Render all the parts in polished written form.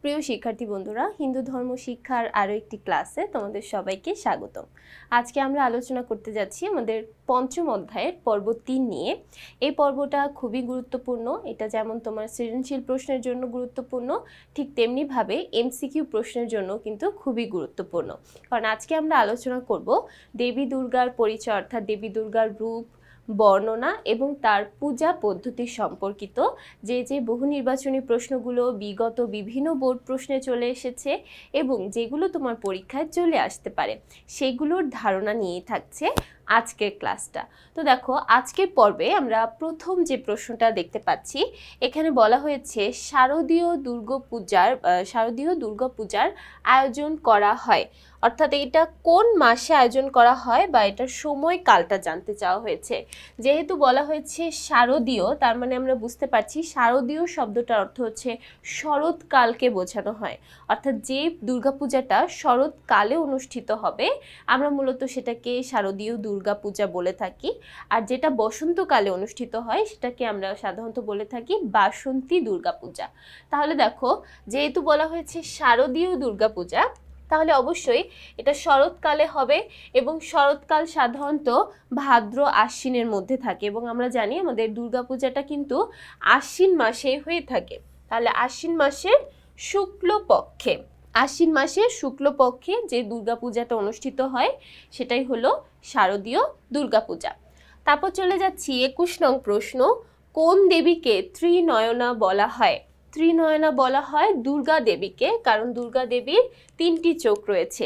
প্রিয় শিক্ষার্থী বন্ধুরা, হিন্দু ধর্ম শিক্ষার আরও একটি ক্লাসে তোমাদের সবাইকে স্বাগতম। আজকে আমরা আলোচনা করতে যাচ্ছি আমাদের পঞ্চম অধ্যায়ের পর্ব 3 নিয়ে। এই পর্বটা খুবই গুরুত্বপূর্ণ। এটা যেমন তোমার সৃজনশীল প্রশ্নের জন্য গুরুত্বপূর্ণ, ঠিক তেমনিভাবে এমসিকিউ প্রশ্নের জন্য কিন্তু খুবই গুরুত্বপূর্ণ। কারণ আজকে আমরা আলোচনা করব দেবী দুর্গার পরিচয়, অর্থাৎ দেবী দুর্গার রূপ, বর্ণনা এবং তার পূজা পদ্ধতি সম্পর্কিত যে বহু নির্বাচনী প্রশ্নগুলো বিগত বিভিন্ন বোর্ড প্রশ্নে চলে এসেছে এবং যেগুলো তোমার পরীক্ষায় চলে আসতে পারে, সেগুলোর ধারণা নিয়েই থাকছে আজকের ক্লাসটা। তো দেখো, আজকের পর্বে আমরা প্রথম যে প্রশ্নটা দেখতে পাচ্ছি, এখানে বলা হয়েছে শারদীয় দুর্গাপূজার আয়োজন করা হয়, অর্থাৎ এটা কোন মাসে আয়োজন করা হয় বা এটার সময়কালটা জানতে চাওয়া হয়েছে। যেহেতু বলা হয়েছে শারদীয়, তার মানে আমরা বুঝতে পারছি শারদীয় শব্দটার অর্থ হচ্ছে শরৎকালকে বোঝানো হয়, অর্থাৎ যে দুর্গাপূজাটা শরৎকালে অনুষ্ঠিত হবে আমরা মূলত সেটাকে শারদীয় দুর্গাপূজা বলে থাকি, আর যেটা বসন্তকালে অনুষ্ঠিত হয় সেটাকে আমরা সাধারণত বলে থাকি বাসন্তী দুর্গাপূজা। তাহলে দেখো, যেহেতু বলা হয়েছে শারদীয় দুর্গাপূজা, তাহলে অবশ্যই এটা শরৎকালে হবে এবং শরৎকাল সাধারণত ভাদ্র আশ্বিনের মধ্যে থাকে এবং আমরা জানি আমাদের দুর্গাপূজাটা কিন্তু আশ্বিন মাসে হয়ে থাকে। তাহলে আশ্বিন মাসের শুক্লপক্ষে যে দুর্গাপূজাটা অনুষ্ঠিত হয় সেটাই হলো শারদীয় দুর্গাপূজা। তারপর চলে যাচ্ছি 21 নং প্রশ্ন, কোন দেবীকে ত্রিনয়না বলা হয়? ত্রিনয়না বলা হয় দুর্গা দেবীকে, কারণ দুর্গা দেবীর 3টি চোখ রয়েছে,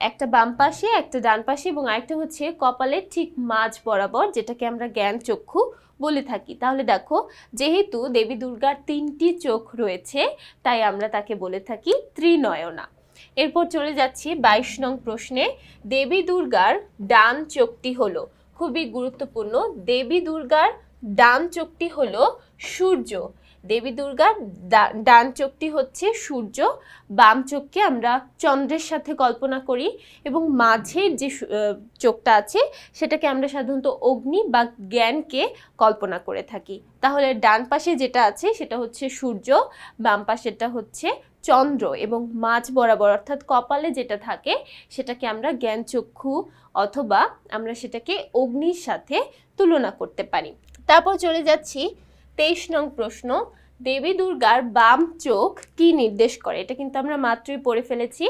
একটা বাম পাশে, একটা ডান পাশে এবং আরেকটা হচ্ছে কপালের ঠিক মাঝ বরাবর, যেটাকে আমরা জ্ঞান চক্ষু বলে থাকি। তাহলে দেখো, যেহেতু দেবী দুর্গার 3টি চোখ রয়েছে তাই আমরা তাকে বলে থাকি ত্রিনয়না। এরপর চলে যাচ্ছি 22 নং প্রশ্নে, দেবী দুর্গার ডান চোখটি হলো, খুবই গুরুত্বপূর্ণ, দেবী দুর্গার ডান চোখটি হলো সূর্য। দেবী দুর্গার ডান চোখটি হচ্ছে সূর্য, বাম চোখকে আমরা চন্দ্রের সাথে কল্পনা করি এবং মাঝের যে চোখটা আছে সেটাকে আমরা সাধারণত অগ্নি বা জ্ঞানকে কল্পনা করে থাকি। তাহলে ডান পাশে যেটা আছে সেটা হচ্ছে সূর্য, বাম পাশেরটা হচ্ছে চন্দ্র এবং মাঝ বরাবর অর্থাৎ কপালে যেটা থাকে সেটাকে আমরা জ্ঞান চক্ষু অথবা আমরা সেটাকে অগ্নির সাথে তুলনা করতে পারি। তারপর চলে যাচ্ছি 23 নং প্রশ্ন, দেবী দুর্গার বাম চোখ কি নির্দেশ করে? এটা কিন্তু আমরা মাত্রই পড়ে ফেলেছি।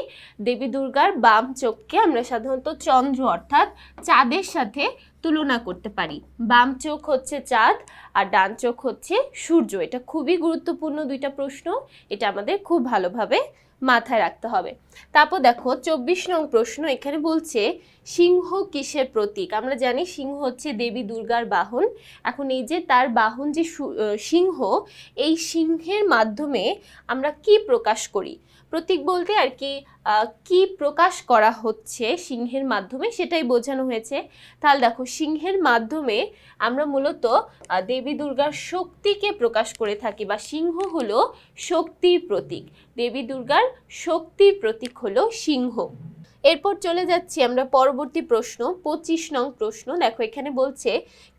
দেবী দুর্গার বাম চোখকে আমরা সাধারণত চন্দ্র অর্থাৎ চাঁদের সাথে তুলনা করতে পারি। বাম চোখ হচ্ছে চাঁদ আর ডান চোখ হচ্ছে সূর্য। এটা খুবই গুরুত্বপূর্ণ দুইটা প্রশ্ন, এটা আমাদের খুব ভালোভাবে মাথায় রাখতে হবে। তারপর দেখো 24 নং প্রশ্ন, এখানে বলছে সিংহ কিসের প্রতীক? আমরা জানি সিংহ হচ্ছে দেবী দুর্গার বাহন। এখন এই যে তার বাহন যে সিংহ, এই সিংহের মাধ্যমে আমরা কি প্রকাশ করি? প্রতীক বলতে আর কি প্রকাশ করা হচ্ছে সিংহের মাধ্যমে সেটাই বোঝানো হয়েছে। তাহলে দেখো, সিংহের মাধ্যমে আমরা মূলত দেবী দুর্গার শক্তিকে প্রকাশ করে থাকি, বা সিংহ হলো শক্তির প্রতীক। দেবী দুর্গার শক্তির প্রতীক হলো সিংহ। এরপর চলে যাচ্ছি আমরা পরবর্তী প্রশ্ন 25 নং প্রশ্ন। দেখো, এখানে বলছে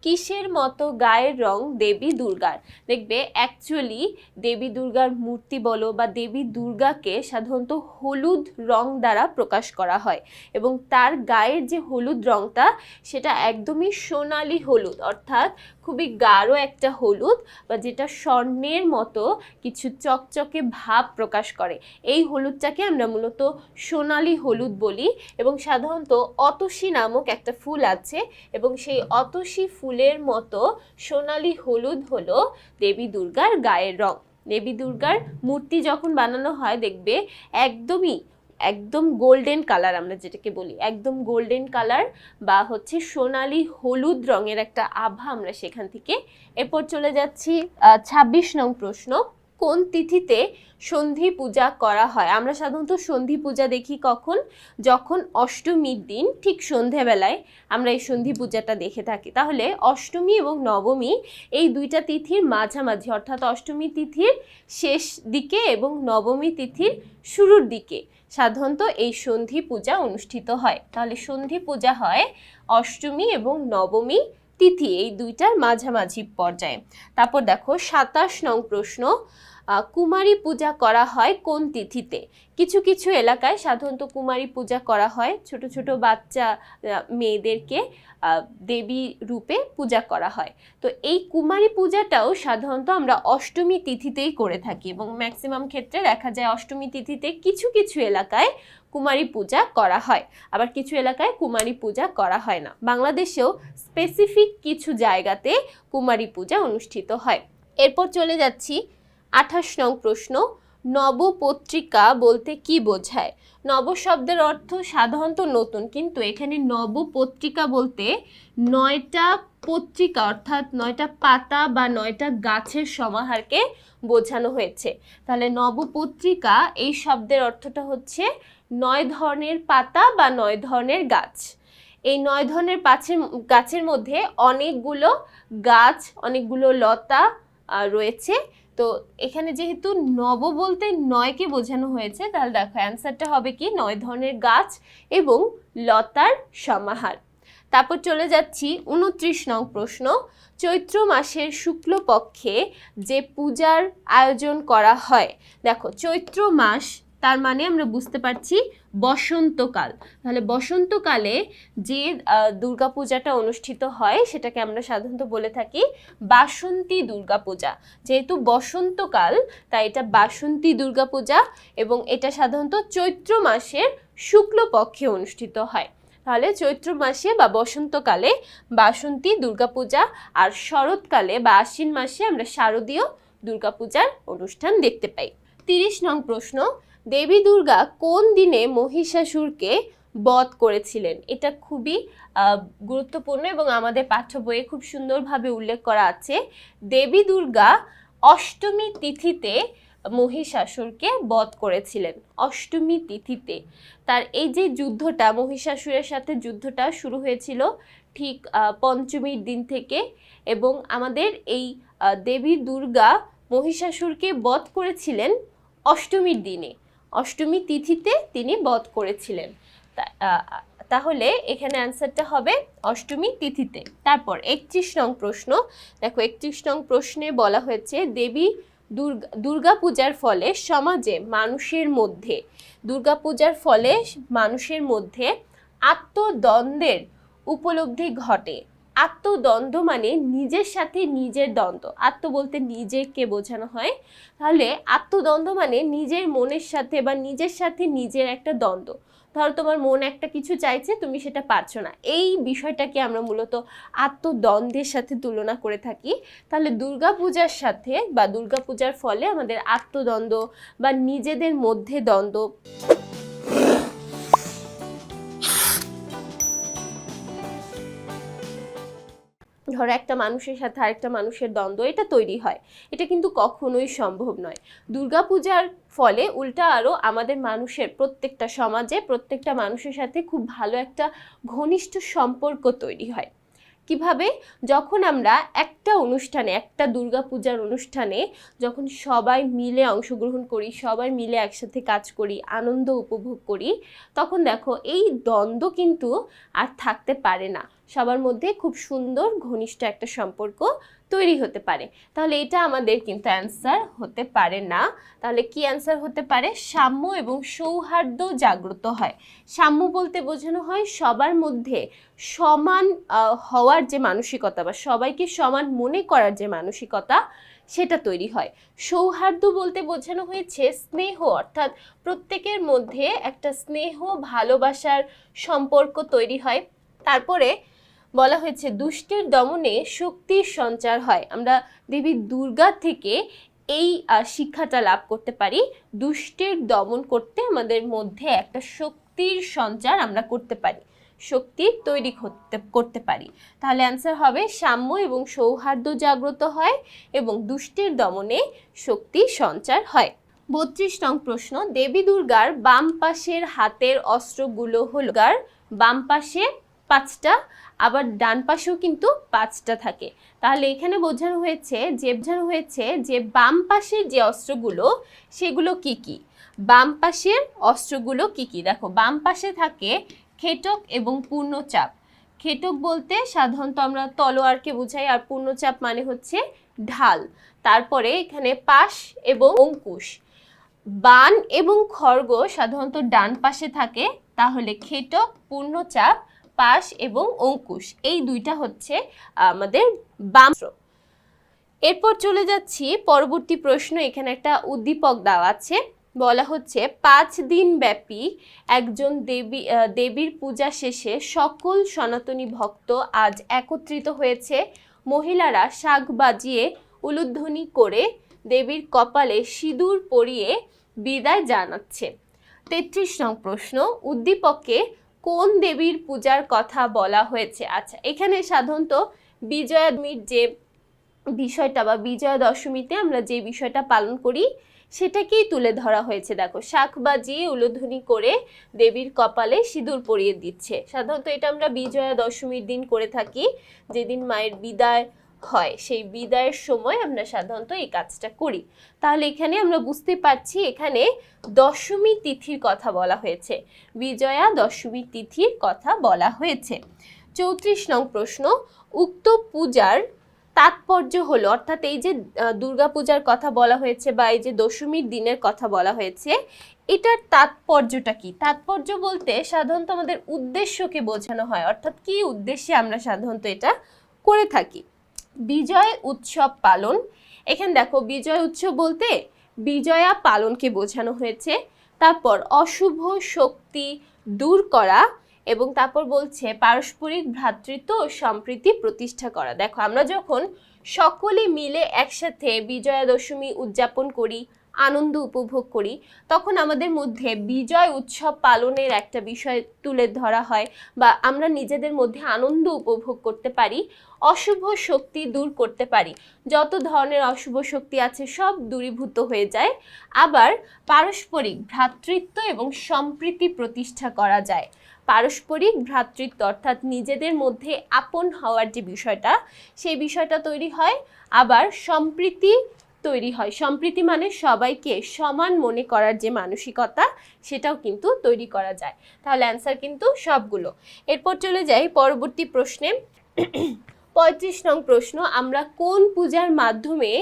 কিসের মতো গায়ের রং দেবী দুর্গার? দেখবে অ্যাকচুয়ালি দেবী দুর্গার মূর্তি বলো বা দেবী দুর্গাকে সাধারণত হলুদ রং দ্বারা প্রকাশ করা হয় এবং তার গায়ের যে হলুদ রংটা সেটা একদমই সোনালি হলুদ, অর্থাৎ খুবই গাঢ় একটা হলুদ, বা যেটা স্বর্ণের মতো কিছু চকচকে ভাব প্রকাশ করে। এই হলুদটাকে আমরা মূলত সোনালি হলুদ বলি এবং সাধারণত অতসী নামক একটা ফুল আছে এবং সেই অতসী ফুলের মতো সোনালি হলুদ হলো দেবী দুর্গার গায়ের রং। দেবী দুর্গার মূর্তি যখন বানানো হয় দেখবে একদম গোল্ডেন কালার, আমরা যেটাকে বলি একদম গোল্ডেন কালার বা হচ্ছে সোনালি হলুদ রঙের একটা আভা আমরা সেখান থেকে। এরপর চলে যাচ্ছি 26 নং প্রশ্ন, কোন তিথিতে সন্ধি পূজা করা হয়? আমরা সাধারণত সন্ধি পূজা দেখি কখন? যখন অষ্টমীর দিন ঠিক সন্ধেবেলায় আমরা এই সন্ধি পূজাটা দেখে থাকি। তাহলে অষ্টমী এবং নবমী এই দুইটা তিথির মাঝামাঝি, অর্থাৎ অষ্টমী তিথির শেষ দিকে এবং নবমী তিথির শুরুর দিকে সাধারণত এই সন্ধি পূজা অনুষ্ঠিত হয়। তাহলে সন্ধি পূজা হয় অষ্টমী এবং নবমী তিথি, এই দুইটার মাঝামাঝি পর্যায়ে। তারপর দেখো 27 নং প্রশ্ন, কুমারী পূজা করা হয় কোন তিথিতে? কিছু কিছু এলাকায় সাধারণত কুমারী পূজা করা হয়, ছোট ছোট বাচ্চা মেয়েদেরকে দেবী রূপে পূজা করা হয়। তো এই কুমারী পূজাটাও সাধারণত আমরা অষ্টমী তিথিতেই করে থাকি এবং ম্যাক্সিমাম ক্ষেত্রে দেখা যায় অষ্টমী তিথিতে কিছু কিছু এলাকায় কুমারী পূজা করা হয়, আবার কিছু এলাকায় কুমারী পূজা করা হয় না। বাংলাদেশেও স্পেসিফিক কিছু জায়গাতে কুমারী পূজা অনুষ্ঠিত হয়। এরপর চলে যাচ্ছি 28 নং প্রশ্ন, নবপত্রিকা বলতে কি বোঝায়? নব শব্দের অর্থ সাধারণত নতুন, কিন্তু এখানে নবপত্রিকা বলতে 9টা পত্রিকা অর্থাৎ 9টা পাতা বা 9টা গাছের সমাহারকে বোঝানো হয়েছে। তাহলে নবপত্রিকা এই শব্দের অর্থটা হচ্ছে 9 ধরনের পাতা বা 9 ধরনের গাছ। এই 9 ধরনের গাছের মধ্যে অনেকগুলো গাছ, অনেকগুলো লতা রয়েছে। তো এখানে যেহেতু নব বলতে 9কে বোঝানো হয়েছে, তাহলে দেখো অ্যান্সারটা হবে কি 9 ধরনের গাছ এবং লতার সমাহার। তারপর চলে যাচ্ছি 29 নং প্রশ্ন, চৈত্র মাসের শুক্লপক্ষে যে পূজার আয়োজন করা হয়। দেখো চৈত্র মাস তার মানে আমরা বুঝতে পারছি বসন্তকাল। তাহলে বসন্তকালে যে দুর্গাপূজাটা অনুষ্ঠিত হয় সেটাকে আমরা সাধারণত বলে থাকি বাসন্তী দুর্গাপূজা। যেহেতু বসন্তকাল তাই এটা বাসন্তী দুর্গাপূজা এবং এটা সাধারণত চৈত্র মাসের শুক্লপক্ষে অনুষ্ঠিত হয়। তাহলে চৈত্র মাসে বা বসন্তকালে বাসন্তী দুর্গাপূজা, আর শরৎকালে বা আশ্বিন মাসে আমরা শারদীয় দুর্গাপূজার অনুষ্ঠান দেখতে পাই। 30 নং প্রশ্ন, দেবী দুর্গা কোন দিনে মহিষাসুরকে বধ করেছিলেন? এটা খুবই গুরুত্বপূর্ণ এবং আমাদের পাঠ্য বইয়ে খুব সুন্দরভাবে উল্লেখ করা আছে। দেবী দুর্গা অষ্টমী তিথিতে মহিষাসুরকে বধ করেছিলেন, অষ্টমী তিথিতে। তার এই যে যুদ্ধটা, মহিষাসুরের সাথে যুদ্ধটা শুরু হয়েছিল ঠিক পঞ্চমীর দিন থেকে, এবং আমাদের এই দেবী দুর্গা মহিষাসুরকে বধ করেছিলেন অষ্টমীর দিনে, অষ্টমী তিথিতে তিনি বধ করেছিলেন। তাহলে এখানে অ্যান্সারটা হবে অষ্টমী তিথিতে। তারপর 31 নং প্রশ্ন, দেখো 31 নং প্রশ্নে বলা হয়েছে দেবী দুর্গাপূজার ফলে সমাজে মানুষের মধ্যে আত্মদ্বন্দ্বের উপলব্ধি ঘটে। আত্মদ্বন্দ্ব মানে নিজের সাথে নিজের দ্বন্দ্ব, আত্ম বলতে নিজেকে বোঝানো হয়। তাহলে আত্মদ্বন্দ্ব মানে নিজের মনের সাথে বা নিজের সাথে নিজের একটা দ্বন্দ্ব। ধরো তোমার মন একটা কিছু চাইছে, তুমি সেটা পারছো না, এই বিষয়টাকে আমরা মূলত আত্মদ্বন্দ্বের সাথে তুলনা করে থাকি। তাহলে দুর্গাপূজার সাথে বা দুর্গাপূজার ফলে আমাদের আত্মদ্বন্দ্ব বা নিজেদের মধ্যে দ্বন্দ্ব, ধরো একটা মানুষের সাথে আরেকটা মানুষের দ্বন্দ্ব, এটা তৈরি হয়। এটা কিন্তু কখনোই সম্ভব নয়। দুর্গাপূজার ফলে উল্টা আরও আমাদের মানুষের প্রত্যেকটা সমাজে প্রত্যেকটা মানুষের সাথে খুব ভালো একটা ঘনিষ্ঠ সম্পর্ক তৈরি হয়। কিভাবে? যখন আমরা একটা অনুষ্ঠানে, একটা দুর্গাপূজার অনুষ্ঠানে যখন সবাই মিলে অংশগ্রহণ করি, সবাই মিলে একসাথে কাজ করি, আনন্দ উপভোগ করি, তখন দেখো এই দ্বন্দ্ব কিন্তু আর থাকতে পারে না, সবার মধ্যে খুব সুন্দর ঘনিষ্ঠ একটা সম্পর্ক তৈরি হতে পারে। তাহলে এটা আমাদের কিন্তু অ্যান্সার হতে পারে না। তাহলে কি অ্যান্সার হতে পারে? সাম্য এবং সৌহার্দ্য জাগ্রত হয়। সাম্য বলতে বোঝানো হয় সবার মধ্যে সমান হওয়ার যে মানসিকতা বা সবাইকে সমান মনে করার যে মানসিকতা, সেটা তৈরি হয়। সৌহার্দ্য বলতে বোঝানো হয়েছে স্নেহ, অর্থাৎ প্রত্যেকের মধ্যে একটা স্নেহ ভালোবাসার সম্পর্ক তৈরি হয়। তারপরে বলা হয়েছে দুষ্টের দমনে শক্তির সঞ্চার হয়। আমরা দেবী দুর্গা থেকে এই শিক্ষাটা লাভ করতে পারি, দুষ্টের দমন করতে আমাদের মধ্যে একটা শক্তির সঞ্চার আমরা করতে পারি, শক্তি তৈরি করতে পারি। তাহলে অ্যান্সার হবে সাম্য এবং সৌহার্দ্য জাগ্রত হয় এবং দুষ্টের দমনে শক্তি সঞ্চার হয়। 32 নং প্রশ্ন, দেবী দুর্গার বাম পাশের হাতের অস্ত্রগুলো হলো, বাম পাশে 5টা, আবার ডান পাশেও কিন্তু 5টা থাকে। তাহলে এখানে বোঝানো হয়েছে যে বাম পাশের যে অস্ত্রগুলো সেগুলো কি কি? বাম পাশের অস্ত্রগুলো কি কি? দেখো বাম পাশে থাকে খেটক এবং পূর্ণচাপ। খেটক বলতে সাধারণত আমরা তলোয়ারকে বোঝাই, আর পূর্ণচাপ মানে হচ্ছে ঢাল। তারপরে এখানে পাশ এবং অঙ্কুশ, বাণ এবং খড়গ সাধারণত ডান পাশে থাকে, তাহলে খেটক, পূর্ণচাপ, পাশ এবং অঙ্কুশ এই দুইটা হচ্ছে আমাদের বাম। এরপর চলে যাচ্ছি পরবর্তী প্রশ্ন। এখানে একটা উদ্দীপক দেওয়া আছে, বলা হচ্ছে 5 দিন ব্যাপী একজন দেবীর পূজা শেষে সকল সনাতনী ভক্ত আজ একত্রিত হয়েছে। মহিলারা শাঁখ বাজিয়ে উলুধ্বনি করে দেবীর কপালে সিঁদুর পরিয়ে বিদায় জানাচ্ছে। 33 নং প্রশ্ন, উদ্দীপকে কোন দেবীর পূজার কথা বলা হয়েছে? আচ্ছা, এখানে সাধারণত বিজয়া দশমীর যে বিষয়টা বা বিজয়া দশমীতে আমরা যে বিষয়টা পালন করি সেটাকেই তুলে ধরা হয়েছে। দেখো, শাঁখ বাজিয়ে উলুধ্বনি করে দেবীর কপালে সিঁদুর পরিয়ে দিচ্ছে। সাধারণত এটা আমরা বিজয়া দশমীর দিন করে থাকি, যেদিন মায়ের বিদায় হয়, সেই বিদায়ের সময় আমরা সাধারণত এই কাজটা করি। তাহলে এখানে আমরা বুঝতে পারছি এখানে দশমী তিথির কথা বলা হয়েছে, বিজয়া দশমী তিথির কথা বলা হয়েছে। 34 নং প্রশ্ন, উক্ত পূজার তাৎপর্য হলো, অর্থাৎ এই যে দুর্গাপূজার কথা বলা হয়েছে বা এই যে দশমীর দিনের কথা বলা হয়েছে, এটার তাৎপর্যটা কি? তাৎপর্য বলতে সাধারণত আমাদের উদ্দেশ্যকে বোঝানো হয়, অর্থাৎ কি উদ্দেশ্যে আমরা সাধারণত এটা করে থাকি। বিজয় উৎসব পালন, এখানে দেখো বিজয় উৎসব বলতে বিজয়া পালনকে বোঝানো হয়েছে। তারপর অশুভ শক্তি দূর করা, এবং তারপর বলছে পারস্পরিক ভ্রাতৃত্ব ও সম্প্রীতি প্রতিষ্ঠা করা। দেখো, আমরা যখন সকলে মিলে একসাথে বিজয়া দশমী উদযাপন করি, আনন্দ উপভোগ করি, তখন আমাদের মধ্যে বিজয় উৎসব পালনের একটা বিষয় তুলে ধরা হয় বা আমরা নিজেদের মধ্যে আনন্দ উপভোগ করতে পারি, অশুভ শক্তি দূর করতে পারি, যত ধরনের অশুভ শক্তি আছে সব দূরীভূত হয়ে যায়, আবার পারস্পরিক ভ্রাতৃত্ব এবং সম্প্রীতি প্রতিষ্ঠা করা যায়। পারস্পরিক ভ্রাতৃত্ব অর্থাৎ নিজেদের মধ্যে আপন হওয়ার যে বিষয়টা, সেই বিষয়টা তৈরি হয়, আবার সম্প্রীতি তৈরি হয়। সম্প্রীতি মানে সবাইকে সমান মনে করার যে মানসিকতা, সেটাও কিন্তু তৈরি করা যায়। তাহলে অ্যান্সার কিন্তু সবগুলো। এরপর চলে যাই পরবর্তী প্রশ্নে। 35 নং প্রশ্ন, আমরা কোন পূজার মাধ্যমে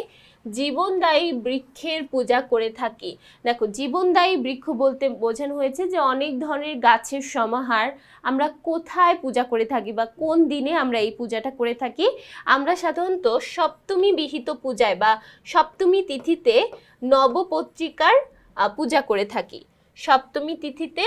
জীবনদায়ী বৃক্ষের পূজা করে থাকি? দেখো, জীবনদায়ী বৃক্ষ বলতে বোঝানো হয়েছে যে অনেক ধরনের গাছের সমাহার। আমরা কোথায় পূজা করে থাকি বা কোন দিনে আমরা এই পূজাটা করে থাকি? আমরা সাধারণত সপ্তমী বিহিত পূজায় বা সপ্তমী তিথিতে নবপত্রিকার পূজা করে থাকি। সপ্তমী তিথিতে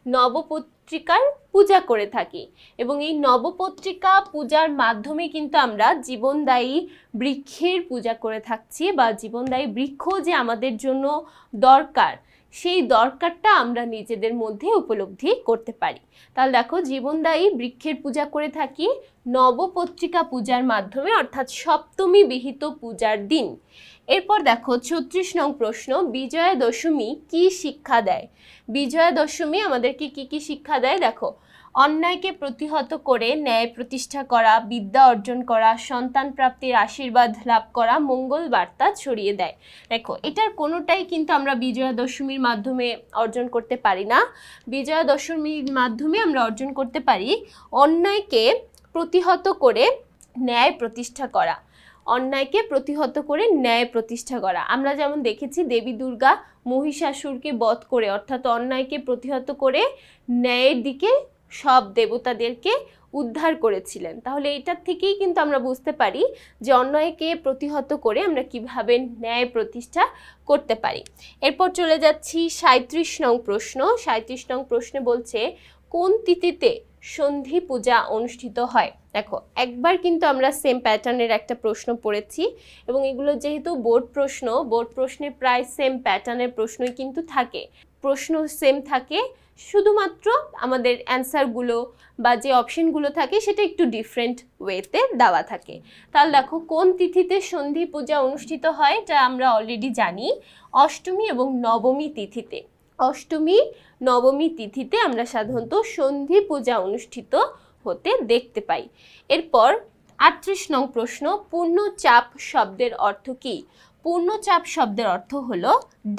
নবপত্রিকার পূজা করে থাকি, এবং এই নবপত্রিকা পূজার মাধ্যমে কিন্তু আমরা জীবনদায়ী বৃক্ষের পূজা করে থাকছি, বা জীবনদায়ী বৃক্ষ যে আমাদের জন্য দরকার, সেই দরকারটা আমরা নিজেদের মধ্যে উপলব্ধি করতে পারি। তাহলে দেখো, জীবনদায়ী বৃক্ষের পূজা করে থাকি নবপত্রিকা পূজার মাধ্যমে, অর্থাৎ সপ্তমী বিহিত পূজার দিন। এরপর দেখো 34 নং প্রশ্ন, বিজয়া দশমী কি শিক্ষা দেয়? বিজয়া দশমী আমাদেরকে কি কি শিক্ষা দেয়? দেখো, অন্যায়কে প্রতিহত করে ন্যায় প্রতিষ্ঠা করা, বিদ্যা অর্জন করা, সন্তান প্রাপ্তির আশীর্বাদ লাভ করা, মঙ্গল বার্তা ছড়িয়ে দেয়। দেখো, এটার কোনোটাই কিন্তু আমরা বিজয়া দশমীর মাধ্যমে অর্জন করতে পারি না। বিজয়া দশমীর মাধ্যমে আমরা অর্জন করতে পারি অন্যায়কে প্রতিহত করে ন্যায় প্রতিষ্ঠা করা। অন্যায়কে প্রতিহত করে ন্যায় প্রতিষ্ঠা করা। আমরা যেমন দেখেছি দেবী দুর্গা মহিষাসুরকে বধ করে, অর্থাৎ অন্যায়কে প্রতিহত করে ন্যায়ের দিকে সব দেবতাদেরকে উদ্ধার করেছিলেন। তাহলে এটার থেকেই কিন্তু আমরা বুঝতে পারি যে অন্যায়কে প্রতিহত করে আমরা কিভাবে ন্যায় প্রতিষ্ঠা করতে পারি। এরপর চলে যাচ্ছি 37 নং প্রশ্ন। 37 নং প্রশ্নে বলছে কোন তিথিতে সন্ধি পূজা অনুষ্ঠিত হয়? দেখো, একবার কিন্তু আমরা সেম প্যাটার্নের একটা প্রশ্ন পড়েছি, এবং এগুলো যেহেতু বোর্ড প্রশ্ন, বোর্ড প্রশ্নে প্রায় সেম প্যাটার্নের প্রশ্নই কিন্তু থাকে। প্রশ্ন সেম থাকে, শুধুমাত্র আমাদের অ্যান্সারগুলো বা যে অপশনগুলো থাকে সেটা একটু ডিফারেন্ট ওয়েতে দেওয়া থাকে। তাহলে দেখো, কোন তিথিতে সন্ধি পূজা অনুষ্ঠিত হয়, যা আমরা অলরেডি জানি, অষ্টমী এবং নবমী তিথিতে। অষ্টমী নবমী তিথিতে আমরা সাধারণত সন্ধি পূজা অনুষ্ঠিত হতে দেখতে পাই। এরপর 38 নং প্রশ্ন, পূর্ণচাপ শব্দের অর্থ কী? পূর্ণচাপ শব্দের অর্থ হলো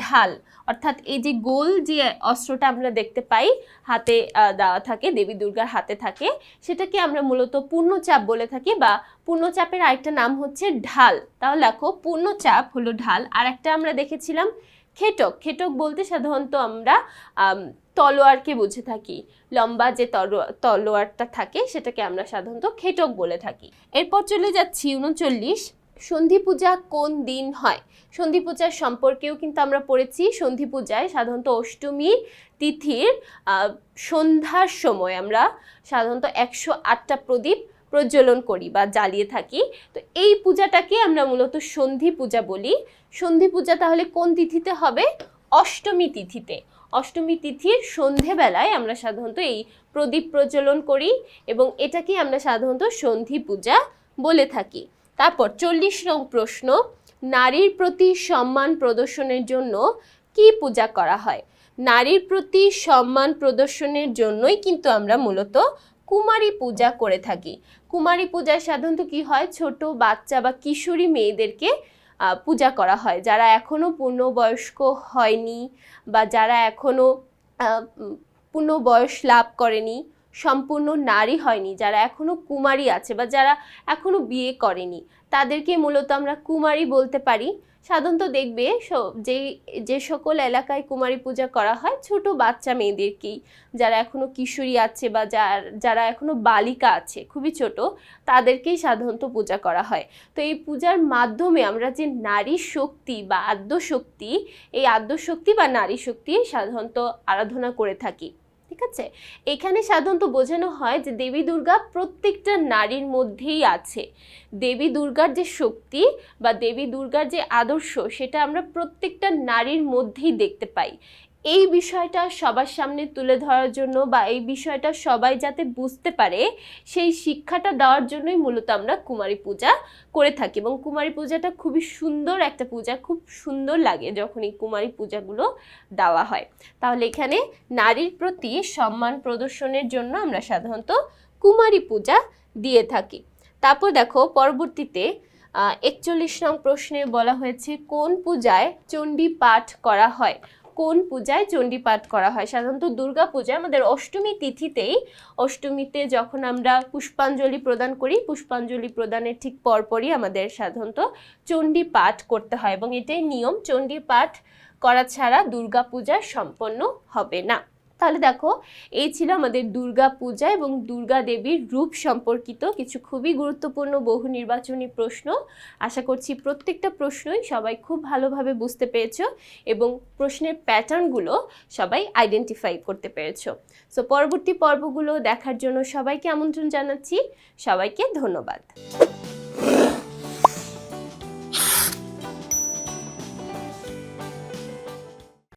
ঢাল, অর্থাৎ এই যে গোল যে অস্ত্রটা আমরা দেখতে পাই হাতে দেওয়া থাকে, দেবী দুর্গার হাতে থাকে, সেটাকে আমরা মূলত পূর্ণচাপ বলে থাকি, বা পূর্ণচাপের আরেকটা নাম হচ্ছে ঢাল। তাহলে দেখো পূর্ণচাপ হলো ঢাল। আর একটা আমরা দেখেছিলাম খেটক। খেটক বলতে সাধারণত আমরা তলোয়ারকে বুঝে থাকি, লম্বা যে তলোয়ারটা থাকে সেটাকে আমরা সাধারণত খেটক বলে থাকি। এরপর চলে যাচ্ছি 39, সন্ধি পূজা কোন দিন হয়? সন্ধি পূজার সম্পর্কেও কিন্তু আমরা পড়েছি। সন্ধি পূজায় সাধারণত অষ্টমী তিথির সন্ধ্যার সময় আমরা সাধারণত 108টা প্রদীপ প্রজ্বলন করি বা জ্বালিয়ে থাকি। তো এই পূজাটাকে আমরা মূলত সন্ধি পূজা বলি। সন্ধি পূজা তাহলে কোন তিথিতে হবে? অষ্টমী তিথিতে। অষ্টমী তিথির সন্ধেবেলায় আমরা সাধারণত এই প্রদীপ প্রজ্বলন করি এবং এটাকে আমরা সাধারণত সন্ধি পূজা বলে থাকি। তারপর 40 নং প্রশ্ন, নারীর প্রতি সম্মান প্রদর্শনের জন্য কি পূজা করা হয়? নারীর প্রতি সম্মান প্রদর্শনের জন্যই কিন্তু আমরা মূলত কুমারী পূজা করে থাকি। কুমারী পূজায় সাধারণত কি হয়, ছোট বাচ্চা বা কিশোরী মেয়েদেরকে পূজা করা হয়, যারা এখনো পূর্ণবয়স্ক হয়নি বা যারা এখনো পূর্ণ বয়স লাভ করেনি, সম্পূর্ণ নারী হয়নি, যারা এখনো কুমারী আছে বা যারা এখনো বিয়ে করেনি, তাদেরকে মূলত আমরা কুমারী বলতে পারি। সাধারণত দেখবে যে সকল এলাকায় কুমারী পূজা করা হয় ছোট বাচ্চা মেয়েদেরকেই, যারা এখনো কিশোরী আছে বা যারা এখনো বালিকা আছে, খুবই ছোট, তাদেরকেই সাধারণত পূজা করা হয়। তো এই পূজার মাধ্যমে আমরা যে নারী শক্তি বা আদ্যশক্তি, এই আদ্যশক্তি বা নারী শক্তি সাধারণত আরাধনা করে থাকি। ঠিক আছে, এখানে সাধারণত বোঝানো হয় যে দেবী দুর্গা প্রত্যেকটা নারীর মধ্যেই আছে। দেবী দুর্গার যে শক্তি বা দেবী দুর্গার যে আদর্শ, সেটা আমরা প্রত্যেকটা নারীর মধ্যেই দেখতে পাই। এই বিষয়টা সবার সামনে তুলে ধরার জন্য বা এই বিষয়টা সবাই যাতে বুঝতে পারে, সেই শিক্ষাটা দেওয়ার জন্যই মূলত আমরা কুমারী পূজা করে থাকি। এবং কুমারী পূজাটা খুবই সুন্দর একটা পূজা, খুব সুন্দর লাগে যখন এই কুমারী পূজাগুলো দেওয়া হয়। তাহলে এখানে নারীর প্রতি সম্মান প্রদর্শনের জন্য আমরা সাধারণত কুমারী পূজা দিয়ে থাকি। তারপর দেখো পরবর্তীতে 41 নং প্রশ্নে বলা হয়েছে কোন পূজায় চণ্ডী পাঠ করা হয়? কোন পূজায় চণ্ডী পাঠ করা হয়? সাধারণত দুর্গা পূজায় আমাদের অষ্টমী তিথিতেই, অষ্টমীতে যখন আমরা পুষ্পাঞ্জলি প্রদান করি, পুষ্পাঞ্জলি প্রদানের ঠিক পরপরই আমাদের সাধারণত চণ্ডী পাঠ করতে হয় এবং এটাই নিয়ম। চণ্ডী পাঠ করা ছাড়া দুর্গা পূজা সম্পন্ন হবে না। তাহলে দেখো এই ছিল আমাদের দুর্গা পূজা এবং দুর্গা দেবীর রূপ সম্পর্কিত কিছু খুবই গুরুত্বপূর্ণ বহু নির্বাচনী প্রশ্ন। আশা করছি প্রত্যেকটা প্রশ্নই সবাই খুব ভালোভাবে বুঝতে পেরেছো এবং প্রশ্নের প্যাটার্নগুলো সবাই আইডেন্টিফাই করতে পেরেছো। সো পরবর্তী পর্বগুলো দেখার জন্য সবাইকে আমন্ত্রণ জানাচ্ছি। সবাইকে ধন্যবাদ।